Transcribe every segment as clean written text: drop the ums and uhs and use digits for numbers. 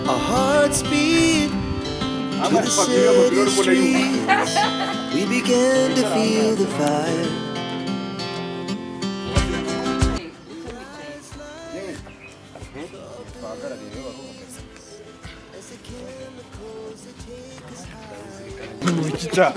Our hearts beat to the city streets. We began to feel the fire. 진짜.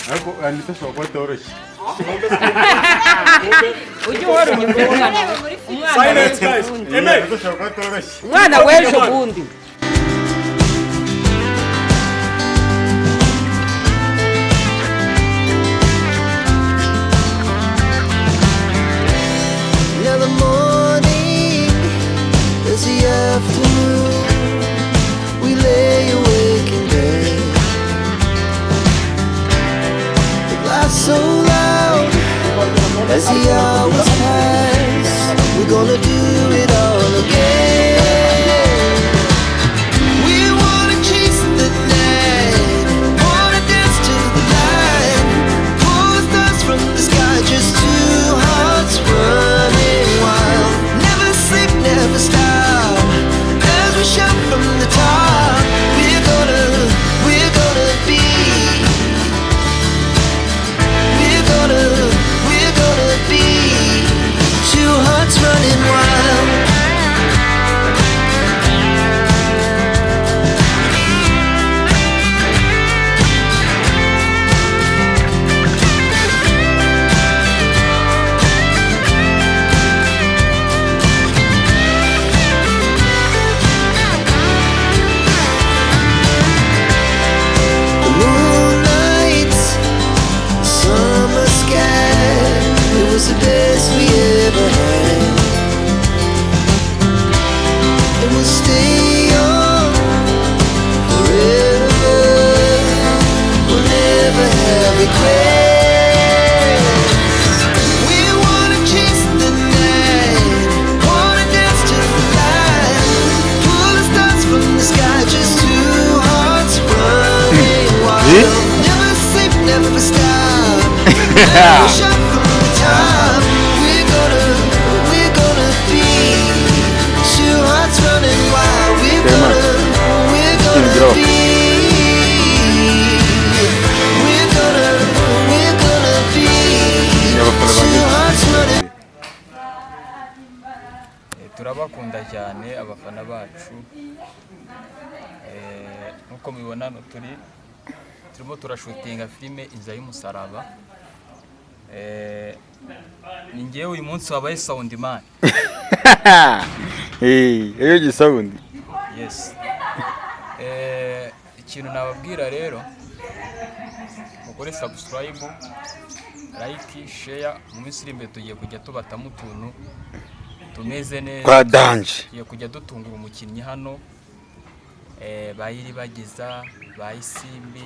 Ako anita so kwa toroshi. Ujye warunye umwana. Silence guys. Amen. So kwa toroshi. Umwana w'ejo bundi. Now the morning is the afternoon. We lay awake in bed. The laugh so loud as the hours pass. We're gonna do it all again. We wanna chase the night, wanna dance to the light, pull the stars from the sky, just two hearts running wild. Never sleep, never stop, as we shout from the top. We're gonna be. We're gonna be two hearts running wild. The moonlight, summer sky, it was the best we ever had. And we'll stay on forever. We'll never have regrets. We wanna chase the night, wanna dance to the light, pull the stars from the sky, just two hearts running wild. Never sleep, never stop. Never shut from the top. We're gonna be two hearts running wild. We're gonna be. We're gonna be two hearts running. Turabakunda cyane abafana bacu. Nkuko mubibona turimo turashutinga filime Inzira y'Umusaraba. Ni ngewe uyu munsi wabaye sound man. Eyo gisawundi. Yes. Ikintu nababwira rero mukore subscribe, like, share. Mu minsi iri imbere tugiye kujya tubatamo utuntu tumeze neza. Kwa danje. Tugiye kujya dutungura umukinnyi hano. Bayiri bagiza, bayisimbi,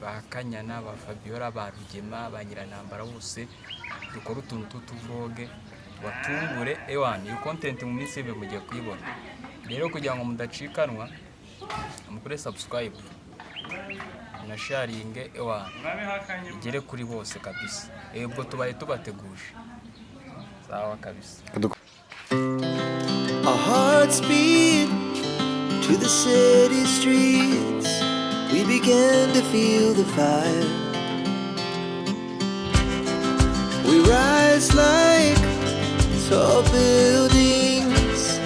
bakanyana, ba Fabiola, ba Rugema, ba Nyiranambara bose dukora utuntu tutuvoge batungure ewan. Iyo content mu minsi ibe mugiye kuyibona. Rero kugira ngo mudacikanwa mukore subscribe na sharing ewan igere kuri bose kabisa. Ubwo tubaye tubateguje sawa kabisa. Our hearts beat to the city streets. We began to feel the fire. We rise like tall buildings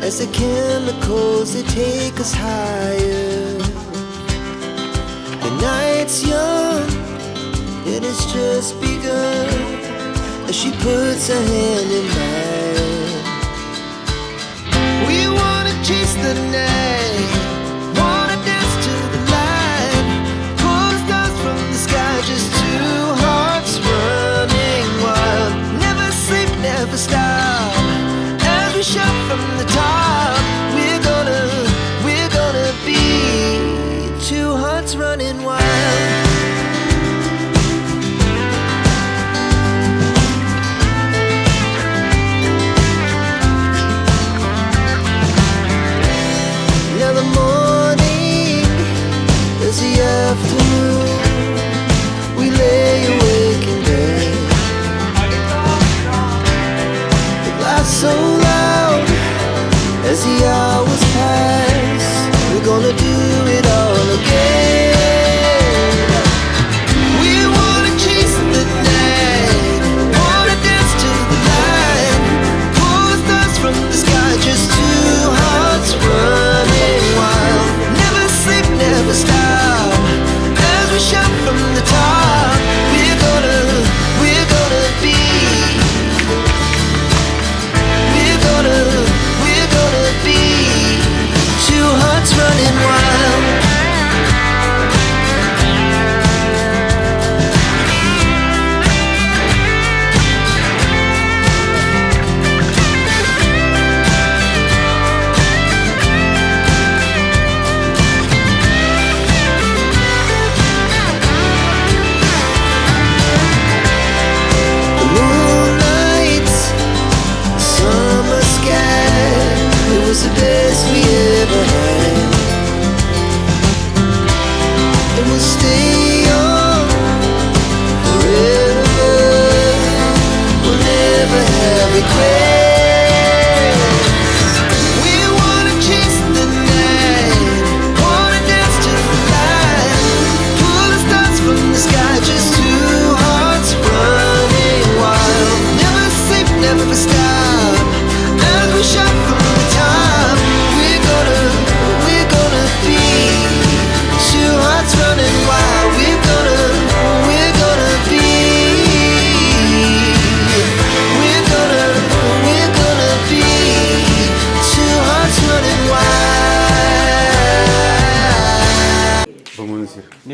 as the chemicals they take us higher. The night's young, it has just begun as she puts her hand in mine. We wanna chase the night, wanna dance to the light, pull the stars from the sky, just two hearts running wild. Never sleep, never stop, as we shout from the top. We're gonna be two hearts running wild.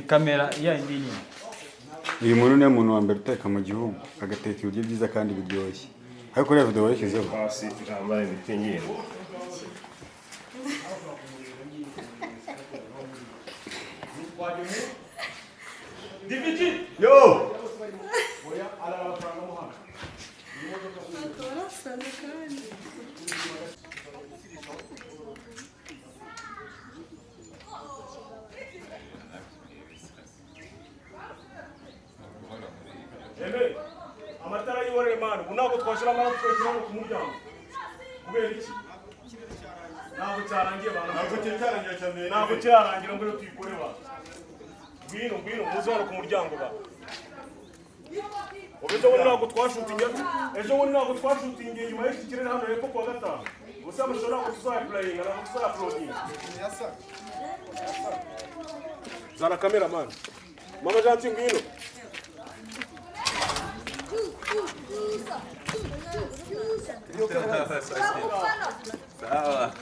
kamera ya indi nyine. Uyu muntu ni umuntu wa mbere uteka mu gihugu agateka ibiryo byiza kandi biryoshye. Ariko kuri video washyizeho Hasi rambaye bitinyira. Dividi. Yo. Oya ala franga muhanga. Agora sana kandi. Eme. Amatara yiwore manu. Unako twashira amaraso twashira ku muryango. Kubera iki? Ntabwo cyarangiye bana. Ntabwo cyarangiye cyane. Ntabwo cyarangira ngo tuyikore ba. Ngwino muzoro ku muryango ba. Ejo bundi ntabwo twashutinga. Ejo bundi ntabwo twashutinga nyuma y'iki kirere hano hepfo kwa gatanu. Gusa mushobora ko tuzaplayinga na tuzaploadinga. Yasa. Zana cameraman. Mama Janti ngwino. Sawa.